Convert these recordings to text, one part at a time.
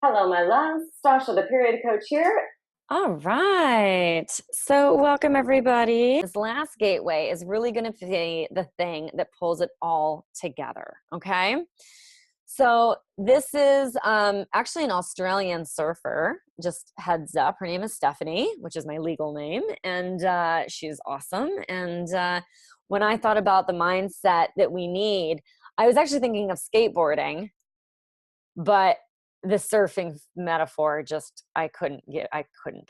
Hello, my loves. Stasha the Period Coach here. All right. So, welcome everybody. This last gateway is really going to be the thing that pulls it all together. Okay. So, this is actually an Australian surfer. Just heads up. Her name is Stephanie, which is my legal name. And she's awesome. And when I thought about the mindset that we need, I was actually thinking of skateboarding, but the surfing metaphor just I couldn't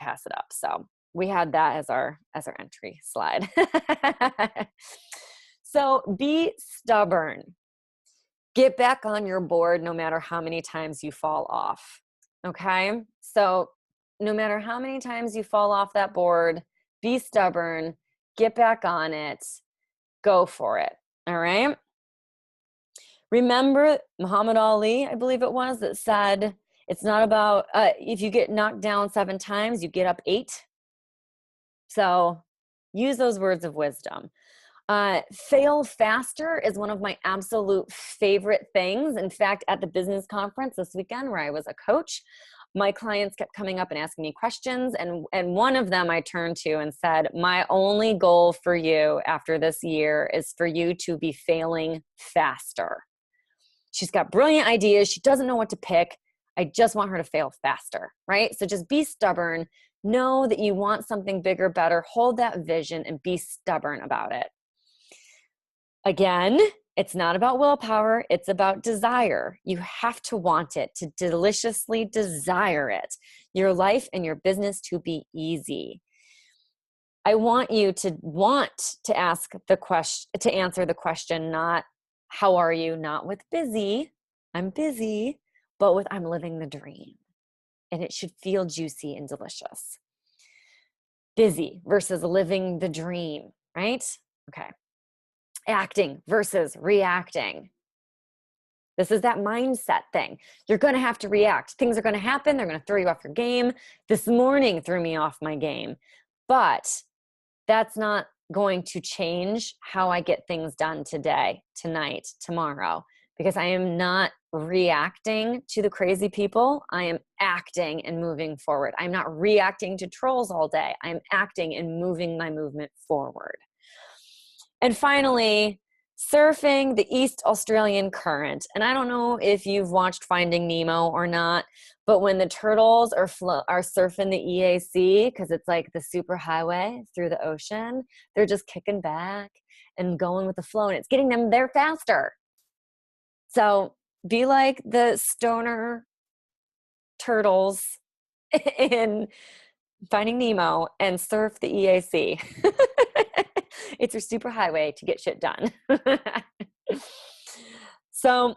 pass it up. So we had that as our entry slide. So be stubborn. Get back on your board no matter how many times you fall off. Okay? So no matter how many times you fall off that board, be stubborn, get back on it, go for it. All right? Remember Muhammad Ali, I believe it was, that said, it's not about, if you get knocked down 7 times, you get up 8. So use those words of wisdom. Fail faster is one of my absolute favorite things. In fact, at the business conference this weekend where I was a coach, my clients kept coming up and asking me questions. And one of them I turned to and said, my only goal for you after this year is for you to be failing faster. She's got brilliant ideas. She doesn't know what to pick. I just want her to fail faster, right? So just be stubborn. Know that you want something bigger, better. Hold that vision and be stubborn about it. Again, it's not about willpower. It's about desire. You have to want it, to deliciously desire it. Your life and your business to be easy. I want you to want to ask the question, to answer the question, not how are you? Not with busy, I'm busy, but with I'm living the dream. And it should feel juicy and delicious. Busy versus living the dream, right? Okay. Acting versus reacting. This is that mindset thing. You're going to have to react. Things are going to happen. They're going to throw you off your game. This morning threw me off my game. But that's not going to change how I get things done today, tonight, tomorrow, because I am not reacting to the crazy people. I am acting and moving forward. I'm not reacting to trolls all day. I'm acting and moving my movement forward. And finally, surfing the East Australian current. And I don't know if you've watched Finding Nemo or not, but when the turtles are surfing the EAC, because it's like the super highway through the ocean, they're just kicking back and going with the flow, and it's getting them there faster. So be like the stoner turtles in Finding Nemo and surf the EAC. It's your super highway to get shit done. So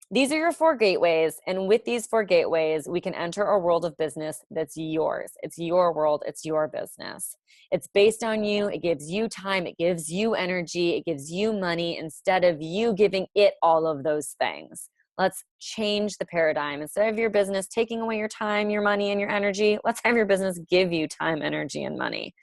these are your 4 gateways. And with these 4 gateways, we can enter a world of business that's yours. It's your world. It's your business. It's based on you. It gives you time. It gives you energy. It gives you money instead of you giving it all of those things. Let's change the paradigm. Instead of your business taking away your time, your money, and your energy, let's have your business give you time, energy, and money.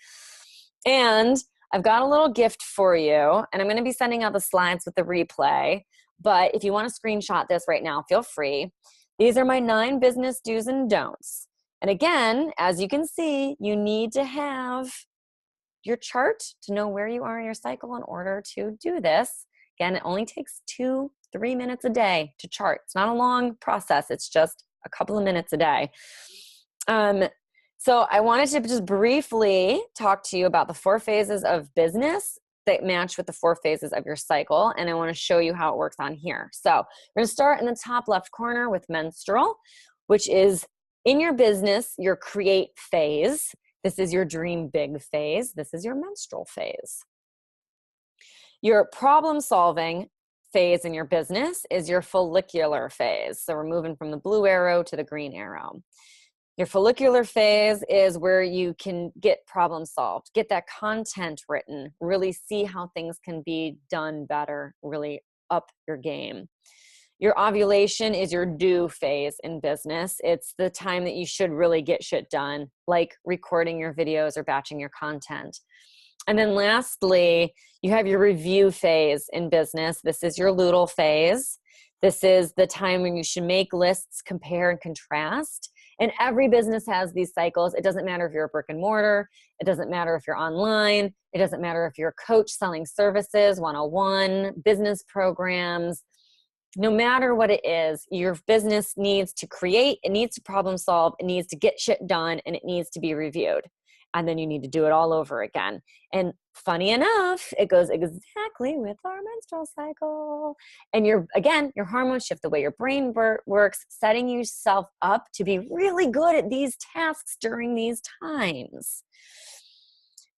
And I've got a little gift for you, and I'm going to be sending out the slides with the replay. But if you want to screenshot this right now, feel free. These are my 9 business do's and don'ts. And again, as you can see, you need to have your chart to know where you are in your cycle in order to do this. Again, it only takes 2-3 minutes a day to chart. It's not a long process. It's just a couple of minutes a day. So I wanted to just briefly talk to you about the 4 phases of business that match with the 4 phases of your cycle. And I want to show you how it works on here. So we're going to start in the top left corner with menstrual, which is in your business, your create phase. This is your dream big phase. This is your menstrual phase. Your problem solving phase in your business is your follicular phase. So we're moving from the blue arrow to the green arrow. Your follicular phase is where you can get problem solved, get that content written, really see how things can be done better, really up your game. Your ovulation is your do phase in business. It's the time that you should really get shit done, like recording your videos or batching your content. And then lastly, you have your review phase in business. This is your luteal phase. This is the time when you should make lists, compare and contrast. And every business has these cycles. It doesn't matter if you're a brick and mortar. It doesn't matter if you're online. It doesn't matter if you're a coach selling services, one-on-one, business programs. No matter what it is, your business needs to create, it needs to problem solve, it needs to get shit done, and it needs to be reviewed. And then you need to do it all over again. And funny enough, it goes exactly with our menstrual cycle. And your hormones shift, the way your brain works, setting yourself up to be really good at these tasks during these times.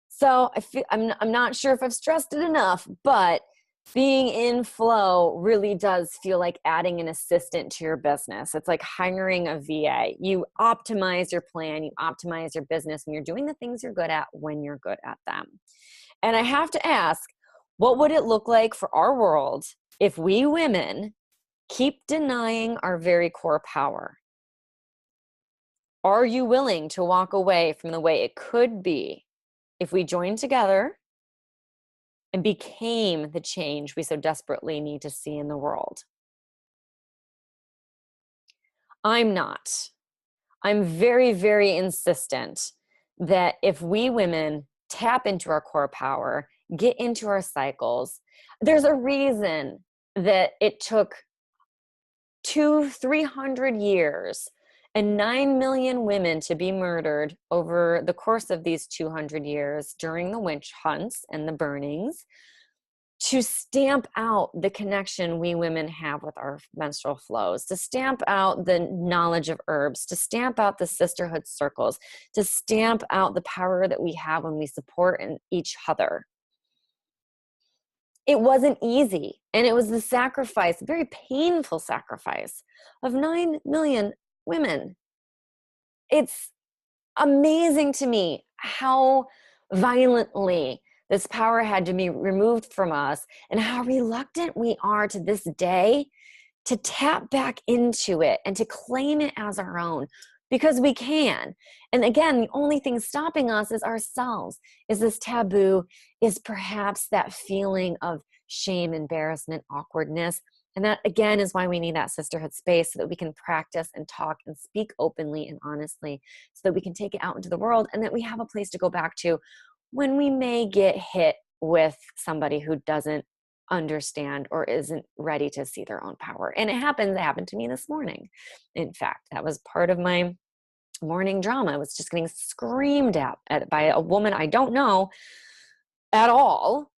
So I'm not sure if I've stressed it enough, but being in flow really does feel like adding an assistant to your business. It's like hiring a VA. You optimize your plan, you optimize your business, and you're doing the things you're good at when you're good at them. And I have to ask, what would it look like for our world if we women keep denying our very core power? Are you willing to walk away from the way it could be if we joined together and became the change we so desperately need to see in the world? I'm not. I'm very, very insistent that if we women tap into our core power, get into our cycles, there's a reason that it took 300 years and 9 million women to be murdered over the course of these 200 years during the witch hunts and the burnings, to stamp out the connection we women have with our menstrual flows, to stamp out the knowledge of herbs, to stamp out the sisterhood circles, to stamp out the power that we have when we support each other. It wasn't easy, and it was the sacrifice, very painful sacrifice, of 9 million women. It's amazing to me how violently this power had to be removed from us, and how reluctant we are to this day to tap back into it and to claim it as our own, because we can. And again, the only thing stopping us is ourselves, is this taboo, is perhaps that feeling of shame, embarrassment, awkwardness. And that, again, is why we need that sisterhood space, so that we can practice and talk and speak openly and honestly, so that we can take it out into the world, and that we have a place to go back to when we may get hit with somebody who doesn't understand or isn't ready to see their own power. And it happened to me this morning. In fact, that was part of my morning drama. I was just getting screamed at by a woman I don't know at all.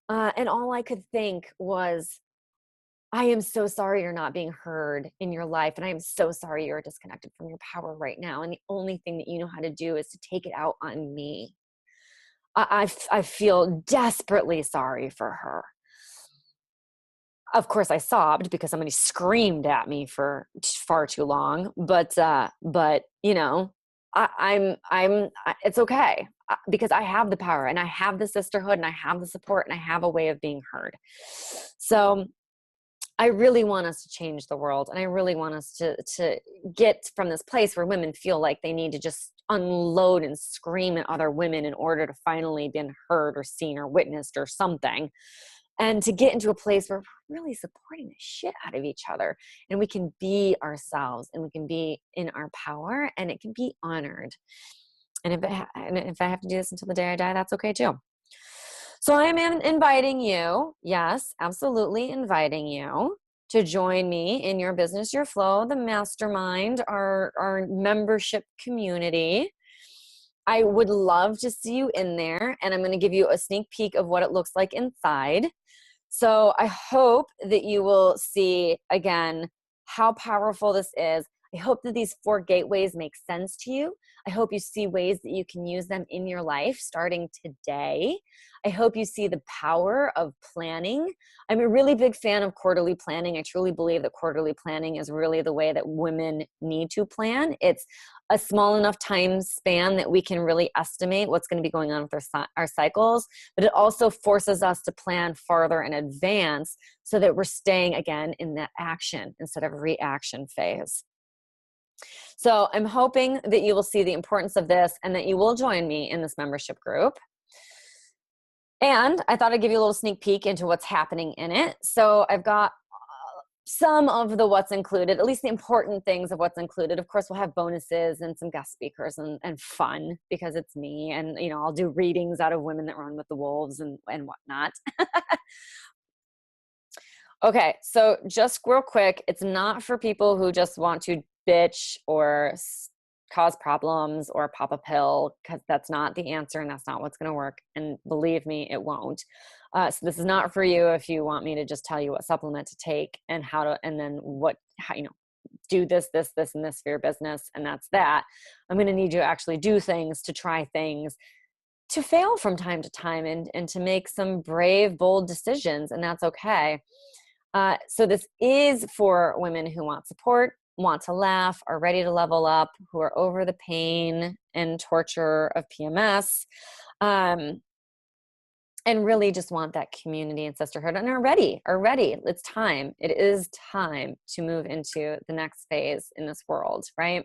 And all I could think was, I am so sorry you're not being heard in your life. And I am so sorry you're disconnected from your power right now. And the only thing that you know how to do is to take it out on me. I feel desperately sorry for her. Of course, I sobbed because somebody screamed at me for far too long. But you know, it's okay, because I have the power, and I have the sisterhood, and I have the support, and I have a way of being heard. So I really want us to change the world, and I really want us to get from this place where women feel like they need to just unload and scream at other women in order to finally be heard or seen or witnessed or something, and to get into a place where we're really supporting the shit out of each other, and we can be ourselves, and we can be in our power, and it can be honored. And if I have to do this until the day I die, that's okay too. So I am inviting you, yes, absolutely inviting you to join me in Your Business, Your Flow, the mastermind, our membership community. I would love to see you in there, and I'm going to give you a sneak peek of what it looks like inside. So I hope that you will see, again, how powerful this is. I hope that these 4 gateways make sense to you. I hope you see ways that you can use them in your life starting today. I hope you see the power of planning. I'm a really big fan of quarterly planning. I truly believe that quarterly planning is really the way that women need to plan. It's a small enough time span that we can really estimate what's going to be going on with our cycles, but it also forces us to plan farther in advance, so that we're staying, again, in that action instead of reaction phase. So I'm hoping that you will see the importance of this, and that you will join me in this membership group. And I thought I'd give you a little sneak peek into what's happening in it. So I've got some of the what's included, at least the important things of what's included. Of course, we'll have bonuses and some guest speakers and fun because it's me. And, you know, I'll do readings out of Women That Run with the Wolves and whatnot. Okay, so just real quick, it's not for people who just want to bitch or cause problems or pop a pill, because that's not the answer and that's not what's going to work. And believe me, it won't. So this is not for you if you want me to just tell you what supplement to take and how to, and then how, you know, do this, this, this, and this for your business. And that's that. I'm going to need you to actually do things, to try things, to fail from time to time, and to make some brave, bold decisions. And that's okay. So this is for women who want support, want to laugh, are ready to level up, who are over the pain and torture of PMS, and really just want that community and sisterhood, and are ready. It's time. It is time to move into the next phase in this world, right?